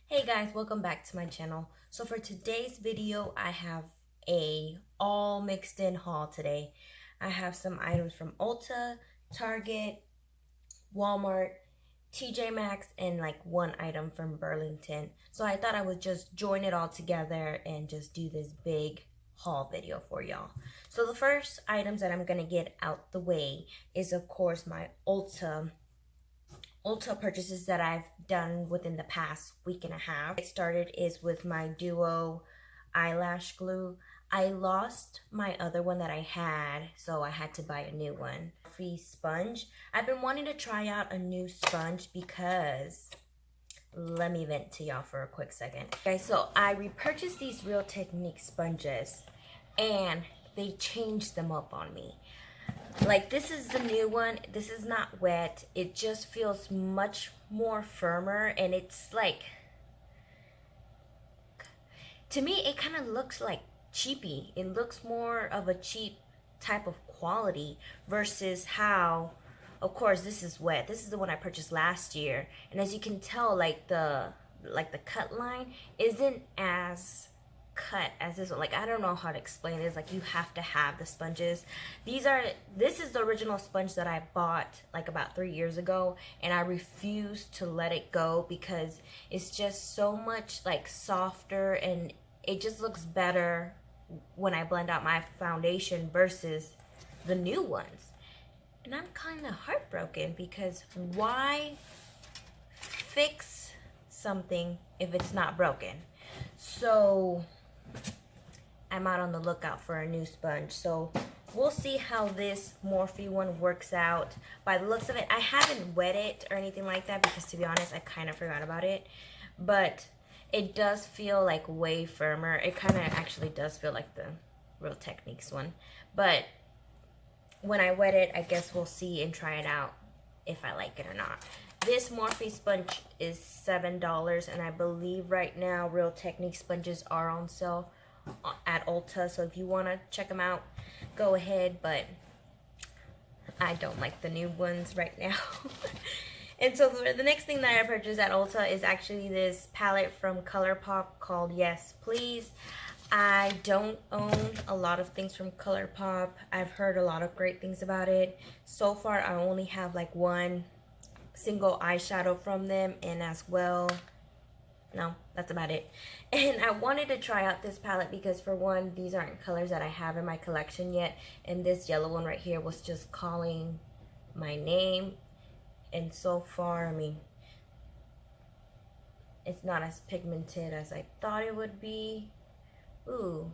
Hey guys, welcome back to my channel. So for today's video, I have a all mixed in haul today. I have some items from Ulta, Target, Walmart, TJ Maxx, and like one item from Burlington. So I thought I would just join it all together and just do this big haul video for y'all. So the first items that I'm gonna get out the way is of course my Ulta purchases that I've done within the past week and a half. It started is with my Duo eyelash glue. I lost my other one that I had, so I had to buy a new one. Free sponge. I've been wanting to try out a new sponge because let me vent to y'all for a quick second. Okay, so I repurchased these Real Technique sponges and they changed them up on me. Like, this is the new one. This is not wet. It just feels much more firmer, and it's like, to me it kind of looks like cheapy. It looks more of a cheap type of quality versus how, of course, this is wet. This is the one I purchased last year, and as you can tell, like the cut line isn't as cut as this one. Like, I don't know how to explain this. Like, you have to have the sponges. This is the original sponge that I bought like about 3 years ago, and I refuse to let it go because it's just so much like softer, and it just looks better when I blend out my foundation versus the new ones. And I'm kind of heartbroken because why fix something if it's not broken? So I'm out on the lookout for a new sponge. So we'll see how this Morphe one works out. By the looks of it, I haven't wet it or anything like that because, to be honest, I kind of forgot about it. But it does feel like way firmer. It kind of actually does feel like the Real Techniques one. But when I wet it, I guess we'll see and try it out if I like it or not. This Morphe sponge is $7, and I believe right now Real Technique sponges are on sale at Ulta, so if you want to check them out, go ahead, but I don't like the new ones right now. And so the next thing that I purchased at Ulta is actually this palette from ColourPop called Yes Please. I don't own a lot of things from ColourPop. I've heard a lot of great things about it. So far, I only have like one single eyeshadow from them, and as well, no, that's about it. And I wanted to try out this palette because, for one, these aren't colors that I have in my collection yet, and this yellow one right here was just calling my name. And so far, I mean, it's not as pigmented as I thought it would be. Ooh,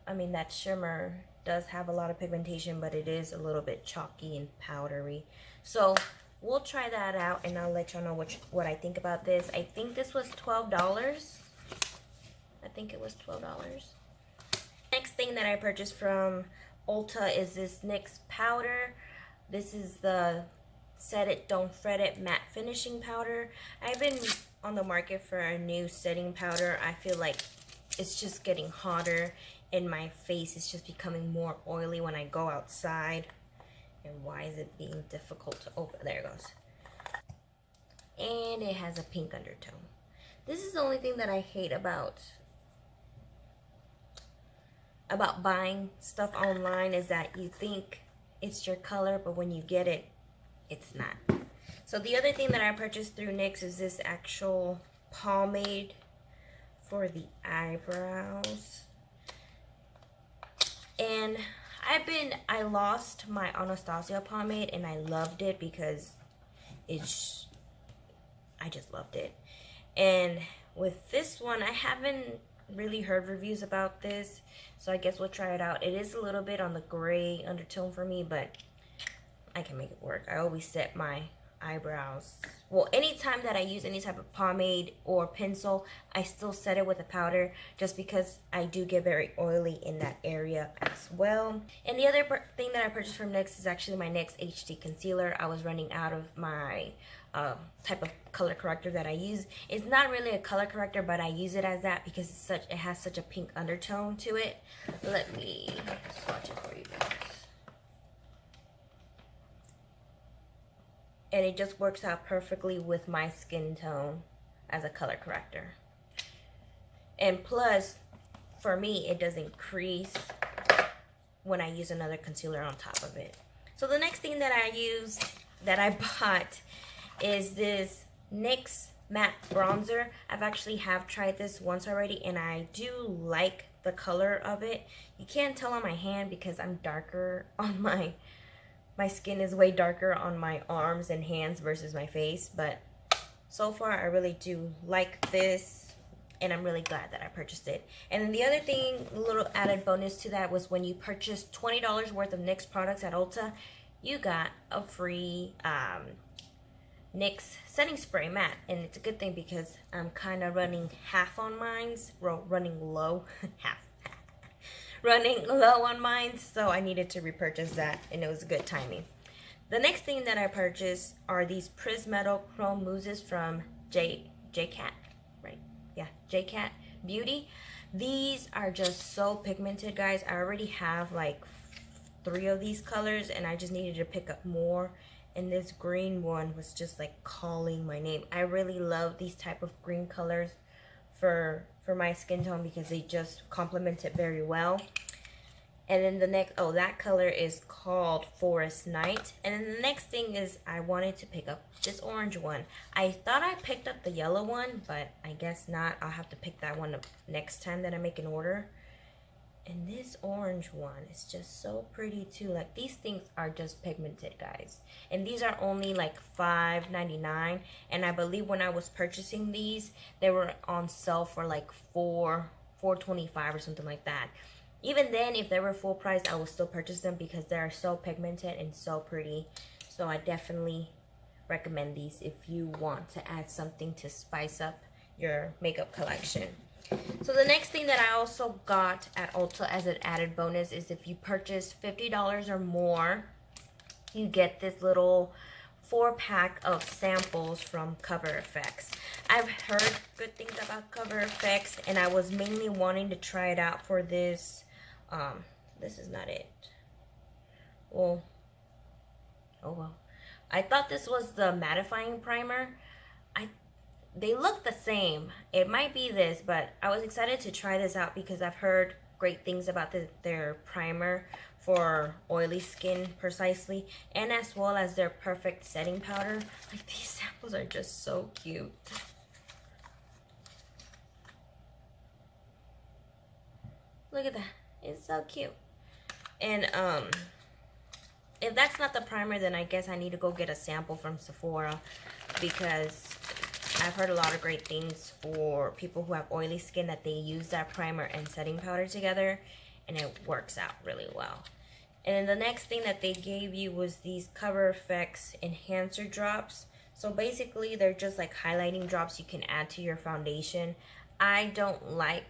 I mean, that shimmer does have a lot of pigmentation, but it is a little bit chalky and powdery. So we'll try that out, and I'll let y'all know what I think about this. I think this was $12. I think it was $12. Next thing that I purchased from Ulta is this NYX powder. This is the Set It Don't Fret It matte finishing powder. I've been on the market for a new setting powder. I feel like it's just getting hotter, and my face is just becoming more oily when I go outside. And why is it being difficult to open? There it goes. And it has a pink undertone. This is the only thing that I hate about buying stuff online, is that you think it's your color, but when you get it, it's not. So the other thing that I purchased through NYX is this actual pomade for the eyebrows. And I lost my Anastasia pomade, and I loved it because I just loved it. And with this one, I haven't really heard reviews about this, so I guess we'll try it out. It is a little bit on the gray undertone for me, but I can make it work. I always set my eyebrows, well, anytime that I use any type of pomade or pencil, I still set it with a powder, just because I do get very oily in that area as well. And the other thing that I purchased from NYX is actually my NYX HD concealer. I was running out of my type of color corrector that I use. It's not really a color corrector, but I use it as that because it has such a pink undertone to it. Let me swatch it for you guys. and it just works out perfectly with my skin tone as a color corrector. And plus, for me, it doesn't crease when I use another concealer on top of it. So the next thing that I bought is this NYX matte bronzer. I've actually tried this once already, and I do like the color of it. You can't tell on my hand because I'm darker on my skin is way darker on my arms and hands versus my face, but so far I really do like this, and I'm really glad that I purchased it. And then the other thing, a little added bonus to that, was when you purchase $20 worth of NYX products at Ulta, you got a free NYX setting spray matte. And it's a good thing because I'm kind of running half on mine's, running low, running low on mine, so I needed to repurchase that, and it was good timing. The next thing that I purchased are these Prismetal Chrome Mousses from JCat, right? Yeah, JCat Beauty. These are just so pigmented, guys. I already have like 3 of these colors, and I just needed to pick up more. And this green one was just like calling my name. I really love these type of green colors for my skin tone because they just complement it very well. And then the next, that color is called Forest Night. And then the next thing is I wanted to pick up this orange one. I thought I picked up the yellow one, but I guess not. I'll have to pick that one up next time that I make an order. And this orange one is just so pretty too. Like, these things are just pigmented, guys. And these are only like $5.99. And I believe when I was purchasing these, they were on sale for like $4.25 or something like that. Even then, if they were full price, I would still purchase them because they are so pigmented and so pretty. So I definitely recommend these if you want to add something to spice up your makeup collection. So the next thing that I also got at Ulta as an added bonus is if you purchase $50 or more, you get this little 4-pack of samples from Cover FX. I've heard good things about Cover FX, and I was mainly wanting to try it out for this. This is not it. Well, oh well. I thought this was the mattifying primer. They look the same. It might be this, but I was excited to try this out because I've heard great things about their primer for oily skin precisely, and as well as their perfect setting powder. Like, these samples are just so cute. Look at that. It's so cute. And if that's not the primer, then I guess I need to go get a sample from Sephora, because I've heard a lot of great things for people who have oily skin that they use that primer and setting powder together, and it works out really well. And then the next thing that they gave you was these Cover FX enhancer drops. So basically they're just like highlighting drops you can add to your foundation. I don't like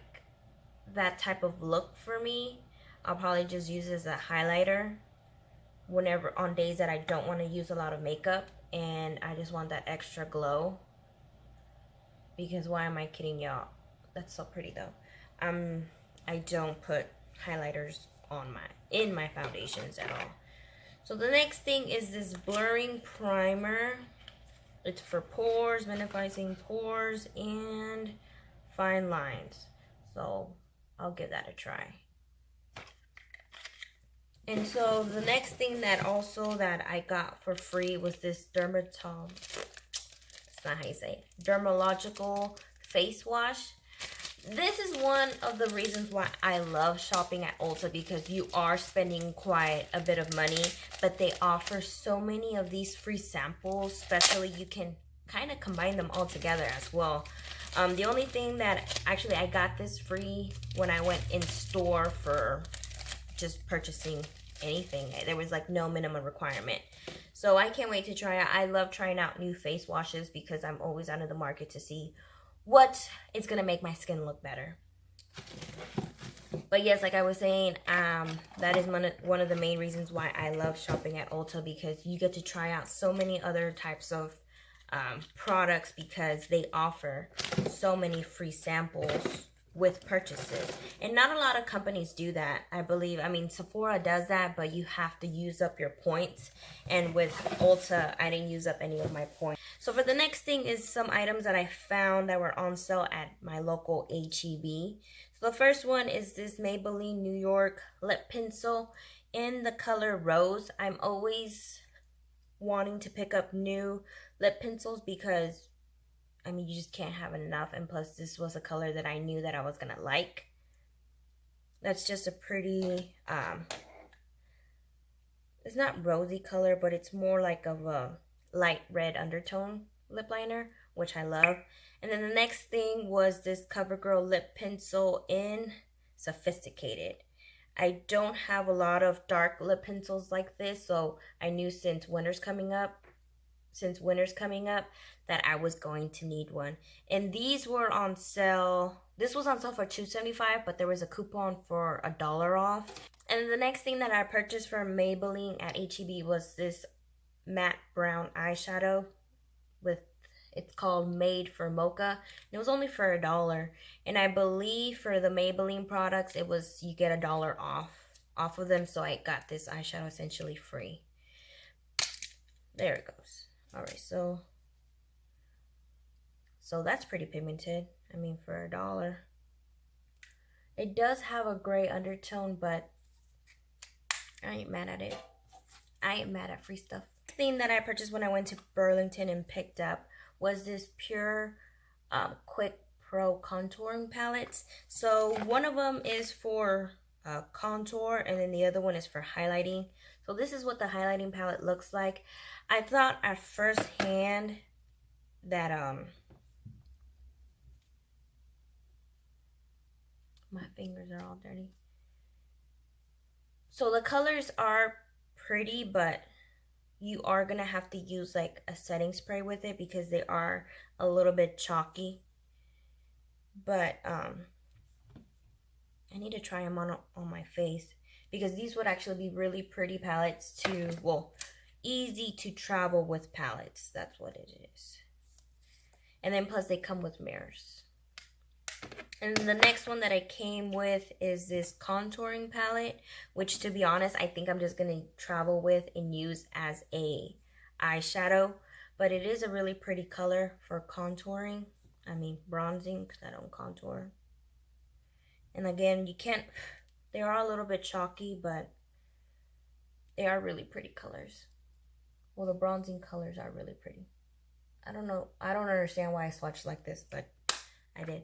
that type of look for me. I'll probably just use it as a highlighter whenever on days that I don't want to use a lot of makeup and I just want that extra glow. Because why am I kidding y'all? That's so pretty though. I don't put highlighters on in my foundations at all. So the next thing is this blurring primer. It's for pores, minimizing pores and fine lines. So I'll give that a try. And so the next thing that I got for free was this that's not how you say it, dermalogical face wash. This is one of the reasons why I love shopping at Ulta, because you are spending quite a bit of money, but they offer so many of these free samples, especially you can kind of combine them all together as well. The only thing that actually I got this free when I went in store for just purchasing anything. There was like no minimum requirement. So I can't wait to try out. I love trying out new face washes because I'm always out of the market to see what is going to make my skin look better. But yes, like I was saying, that is one of the main reasons why I love shopping at Ulta, because you get to try out so many other types of products because they offer so many free samples with purchases. And not a lot of companies do that, I believe. I mean, Sephora does that, but you have to use up your points. And with Ulta, I didn't use up any of my points. So for the next thing is some items that I found that were on sale at my local HEB. So the first one is this Maybelline New York lip pencil in the color Rose. I'm always wanting to pick up new lip pencils because, I mean, you just can't have enough. And plus, this was a color that I knew that I was going to like. That's just a pretty, it's not rosy color, but it's more like of a light red undertone lip liner, which I love. And then the next thing was this CoverGirl lip pencil in Sophisticated. I don't have a lot of dark lip pencils like this, so I knew since winter's coming up that I was going to need one. And these were on sale. This was on sale for $2.75, but there was a coupon for $1 off. And the next thing that I purchased from Maybelline at HEB was this matte brown eyeshadow with, it's called Made for Mocha. And it was only for $1. And I believe for the Maybelline products, it was, you get $1 off of them. So I got this eyeshadow essentially free. There it goes. All right, so that's pretty pigmented. I mean, for $1. It does have a gray undertone, but I ain't mad at it. I ain't mad at free stuff. The thing that I purchased when I went to Burlington and picked up was this Pure Quick Pro contouring palettes. So one of them is for contour, and then the other one is for highlighting. So this is what the highlighting palette looks like. I thought at first hand that my fingers are all dirty. So the colors are pretty, but you are gonna have to use like a setting spray with it because they are a little bit chalky. But I need to try them on my face because these would actually be really pretty palettes to, well, easy to travel with palettes. That's what it is. And then plus they come with mirrors. And the next one that I came with is this contouring palette, which to be honest, I think I'm just going to travel with and use as a eyeshadow. But it is a really pretty color for contouring. I mean bronzing, because I don't contour. And again, you can't, they are a little bit chalky, but they are really pretty colors. Well, the bronzing colors are really pretty. I don't know. I don't understand why I swatched like this, but I did.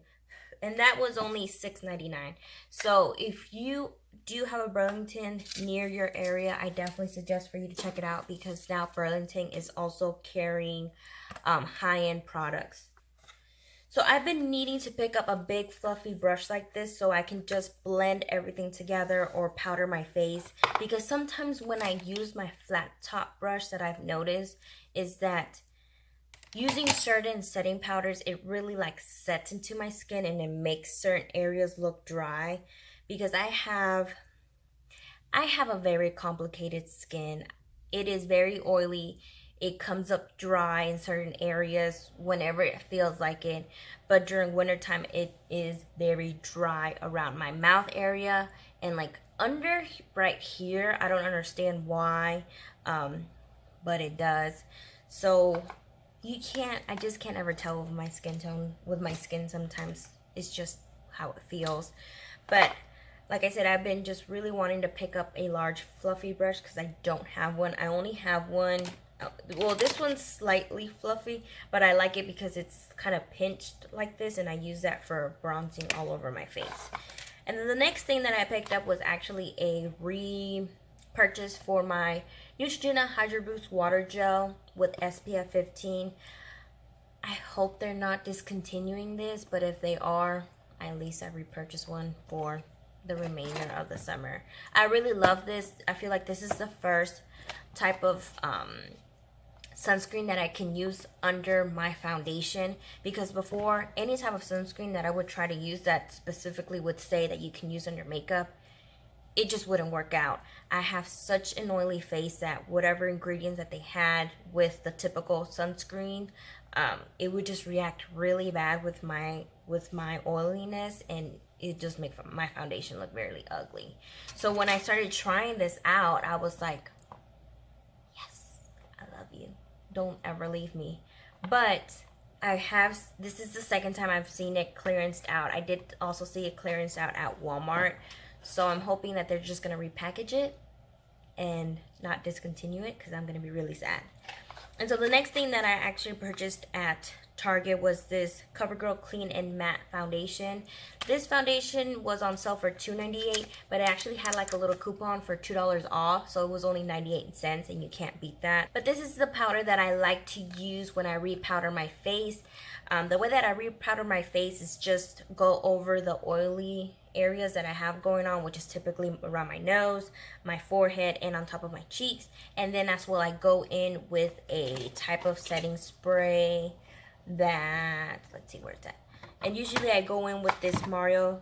And that was only $6.99. So if you do have a Burlington near your area, I definitely suggest for you to check it out because now Burlington is also carrying high-end products. So I've been needing to pick up a big fluffy brush like this so I can just blend everything together or powder my face. Because sometimes when I use my flat top brush, that I've noticed is that using certain setting powders, it really like sets into my skin and it makes certain areas look dry. Because I have a very complicated skin. It is very oily. It comes up dry in certain areas whenever it feels like it. But during wintertime, it is very dry around my mouth area. And like under right here, I don't understand why, but it does. So I just can't ever tell with my skin tone, with my skin sometimes. It's just how it feels. But like I said, I've been just really wanting to pick up a large fluffy brush because I don't have one. I only have one. Well, this one's slightly fluffy, but I like it because it's kind of pinched like this, and I use that for bronzing all over my face. And then the next thing that I picked up was actually a repurchase for my Neutrogena Hydro Boost Water Gel with SPF 15. I hope they're not discontinuing this, but if they are, at least I repurchased one for the remainder of the summer. I really love this. I feel like this is the first type of sunscreen that I can use under my foundation, because before, any type of sunscreen that I would try to use that specifically would say that you can use on your makeup, it just wouldn't work out. I have such an oily face that whatever ingredients that they had with the typical sunscreen, it would just react really bad with my oiliness, and it just makes my foundation look very ugly. So when I started trying this out, I was like, yes, I love you. Don't ever leave me. But this is the second time I've seen it clearanced out. I did also see it clearanced out at Walmart. So I'm hoping that they're just going to repackage it and not discontinue it, because I'm going to be really sad. And so the next thing that I actually purchased at Target was this CoverGirl Clean and Matte Foundation. This foundation was on sale for $2.98, but it actually had like a little coupon for $2 off, so it was only 98 cents, and you can't beat that. But this is the powder that I like to use when I repowder my face. The way that I repowder my face is just go over the oily areas that I have going on, which is typically around my nose, my forehead, and on top of my cheeks. And then as well, I go in with a type of setting spray that, let's see where it's at. And usually I go in with this Mario,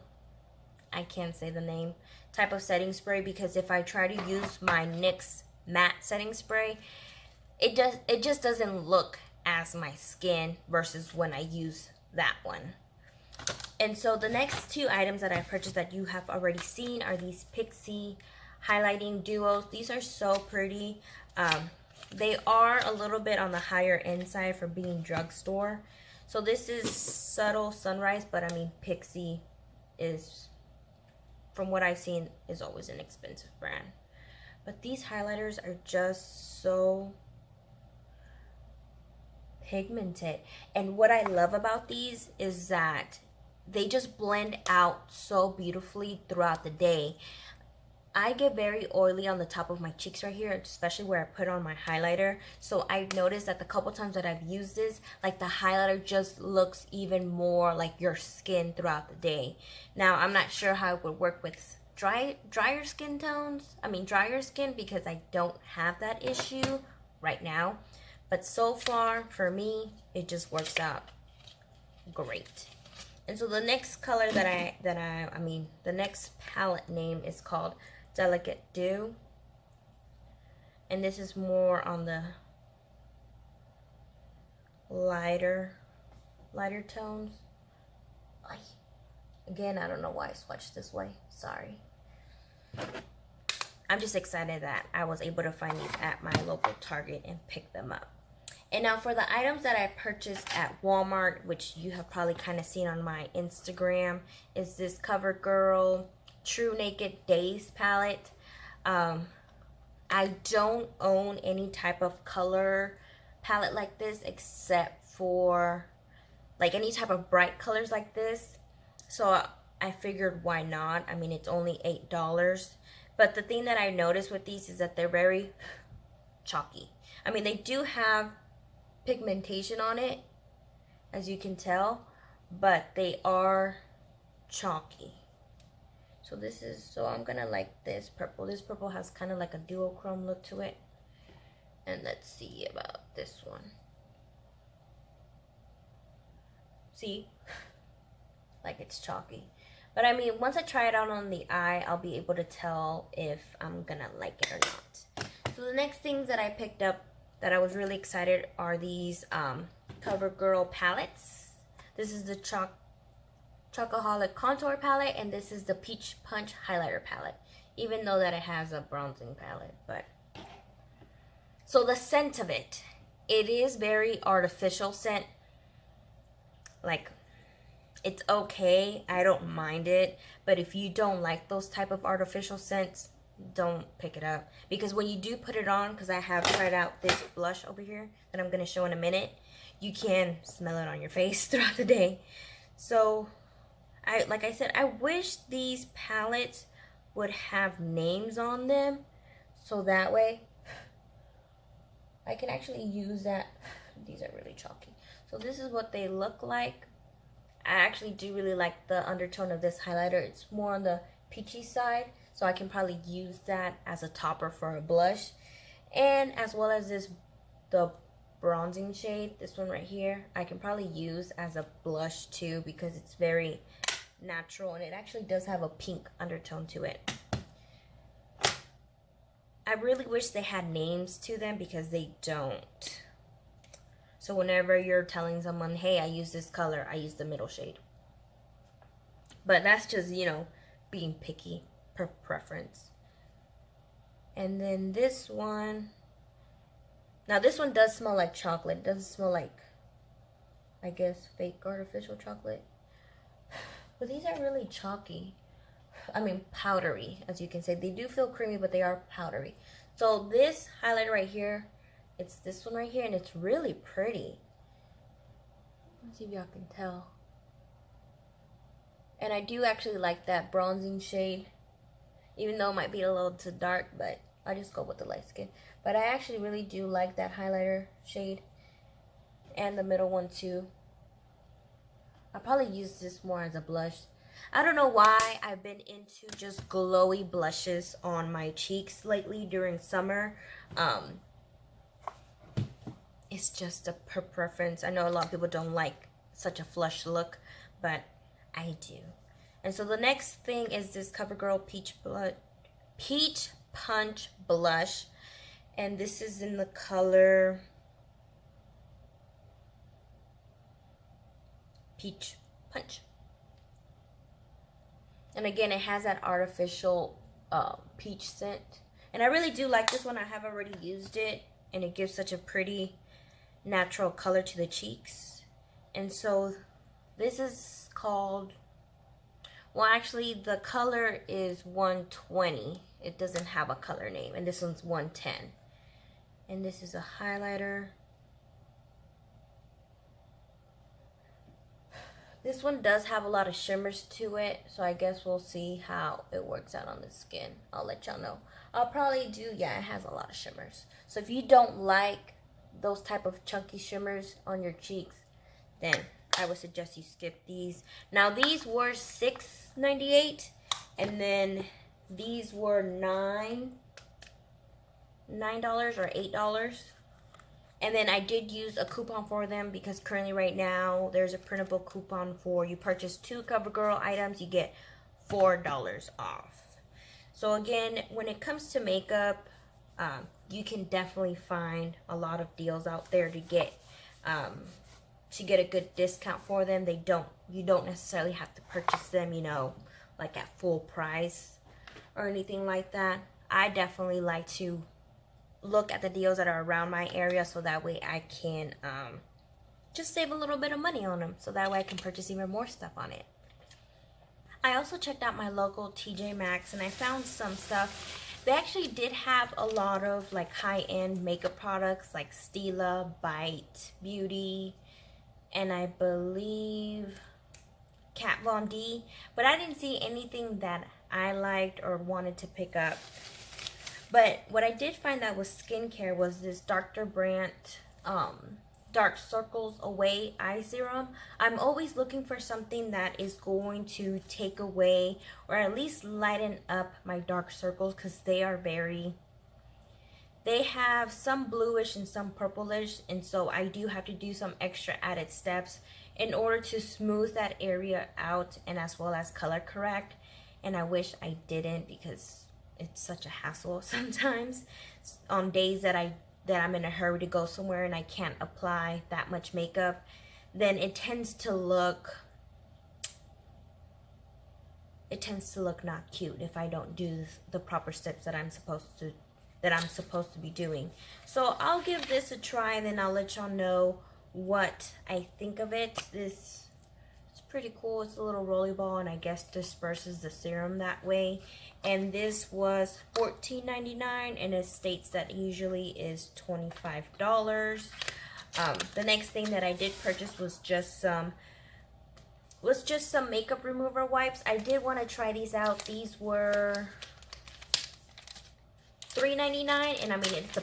I can't say the name, type of setting spray, because if I try to use my NYX matte setting spray, it just doesn't look as my skin versus when I use that one. And so the next two items that I purchased that you have already seen are these Pixie highlighting duos. These are so pretty. They are a little bit on the higher end side for being drugstore. So this is Subtle Sunrise, but I mean Pixie is, from what I've seen, is always an expensive brand. But these highlighters are just so pigmented. And what I love about these is that they just blend out so beautifully throughout the day. I get very oily on the top of my cheeks right here, especially where I put on my highlighter. So I've noticed that the couple times that I've used this, like the highlighter just looks even more like your skin throughout the day. Now, I'm not sure how it would work with drier skin tones. I mean, drier skin, because I don't have that issue right now. But so far, for me, it just works out great. And so the next color the next palette name is called Delicate Dew. And this is more on the lighter tones. Again, I don't know why I swatched this way. Sorry. I'm just excited that I was able to find these at my local Target and pick them up. And now for the items that I purchased at Walmart, which you have probably kind of seen on my Instagram, is this CoverGirl True Naked Days palette. I don't own any type of color palette like this except for like any type of bright colors like this. So I figured, why not? I mean, it's only $8. But the thing that I noticed with these is that they're very chalky. I mean, they do have pigmentation on it, as you can tell, but they are chalky. So I'm gonna like this purple. This purple has kind of like a duochrome look to it. And let's see about this one. See? Like, it's chalky. But I mean, once I try it out on the eye, I'll be able to tell if I'm gonna like it or not. So the next things that I picked up that I was really excited are these CoverGirl palettes. This is the Chocoholic Contour palette, and this is the Peach Punch Highlighter palette, even though that it has a bronzing palette. But so the scent of it is very artificial scent. Like, it's okay, I don't mind it, but if you don't like those type of artificial scents, don't pick it up. Because when you do put it on, because I have tried out this blush over here that I'm going to show in a minute, you can smell it on your face throughout the day. So like I said, I wish these palettes would have names on them, so that way I can actually use that. These are really chalky. So this is what they look like. I actually do really like the undertone of this highlighter. It's more on the peachy side, so I can probably use that as a topper for a blush. And as well as the bronzing shade, this one right here, I can probably use as a blush too, because it's very natural and it actually does have a pink undertone to it. I really wish they had names to them, because they don't. So whenever you're telling someone, hey, I use this color, I use the middle shade. But that's just, you know, being picky per preference. And then this one. Now this one does smell like chocolate. It doesn't smell like, I guess, fake artificial chocolate. But these are really chalky. I mean, powdery, as you can say. They do feel creamy, but they are powdery. So this highlighter right here, it's this one right here, and it's really pretty. Let's see if y'all can tell. And I do actually like that bronzing shade, even though it might be a little too dark, but I just go with the light skin. But I actually really do like that highlighter shade, and the middle one too. I'll probably use this more as a blush. I don't know why I've been into just glowy blushes on my cheeks lately during summer. It's just a preference. I know a lot of people don't like such a flush look, but I do. And so the next thing is this CoverGirl Peach Punch Blush. And this is in the color Peach Punch. And again, it has that artificial peach scent. And I really do like this one. I have already used it. And it gives such a pretty natural color to the cheeks. And so this is called, well, actually the color is 120. It doesn't have a color name. And this one's 110. And this is a highlighter. This one does have a lot of shimmers to it, so I guess we'll see how it works out on the skin. I'll let y'all know. I'll probably do, yeah, it has a lot of shimmers. So if you don't like those type of chunky shimmers on your cheeks, then I would suggest you skip these. Now these were $6.98, and then these were $9 or $8. And then I did use a coupon for them because currently right now there's a printable coupon for you purchase 2 CoverGirl items, you get $4 off. So again, when it comes to makeup, you can definitely find a lot of deals out there to get a good discount for them. You don't necessarily have to purchase them, you know, like at full price or anything like that. I definitely like to look at the deals that are around my area, so that way I can just save a little bit of money on them, so that way I can purchase even more stuff on it. I also checked out my local TJ Maxx, and I found some stuff. They actually did have a lot of like high-end makeup products like Stila, Bite, Beauty, and I believe Kat Von D, but I didn't see anything that I liked or wanted to pick up. But what I did find that was skincare was this Dr. Brandt Dark Circles Away Eye Serum. I'm always looking for something that is going to take away or at least lighten up my dark circles, because they have some bluish and some purplish, and so I do have to do some extra added steps in order to smooth that area out and as well as color correct. And I wish I didn't, because it's such a hassle sometimes on days that I'm in a hurry to go somewhere and I can't apply that much makeup. Then it tends to look not cute if I don't do the proper steps that I'm supposed to be doing. So I'll give this a try, and then I'll let y'all know what I think of it. This is pretty cool. It's a little rolly ball, and I guess disperses the serum that way. And this was $14.99, and it states that usually is $25. The next thing that I did purchase was just some makeup remover wipes. I did want to try these out. These were $3.99, and I mean, it's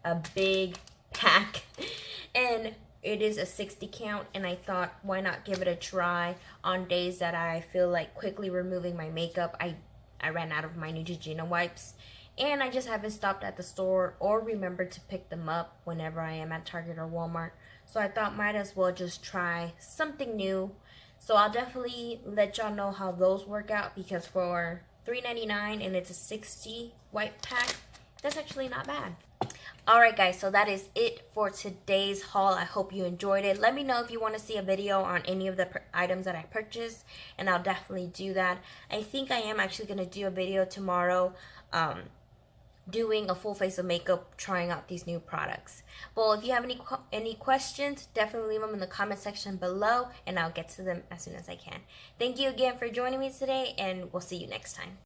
a big pack, and it is a 60 count, and I thought, why not give it a try on days that I feel like quickly removing my makeup. I ran out of my Neutrogena wipes, and I just haven't stopped at the store or remembered to pick them up whenever I am at Target or Walmart. So I thought might as well just try something new. So I'll definitely let y'all know how those work out, because for $3.99 and it's a 60 wipe pack, that's actually not bad. Alright guys, so that is it for today's haul. I hope you enjoyed it. Let me know if you want to see a video on any of the items that I purchased, and I'll definitely do that. I think I am actually going to do a video tomorrow doing a full face of makeup, trying out these new products. Well, if you have any questions, definitely leave them in the comment section below, and I'll get to them as soon as I can. Thank you again for joining me today, and we'll see you next time.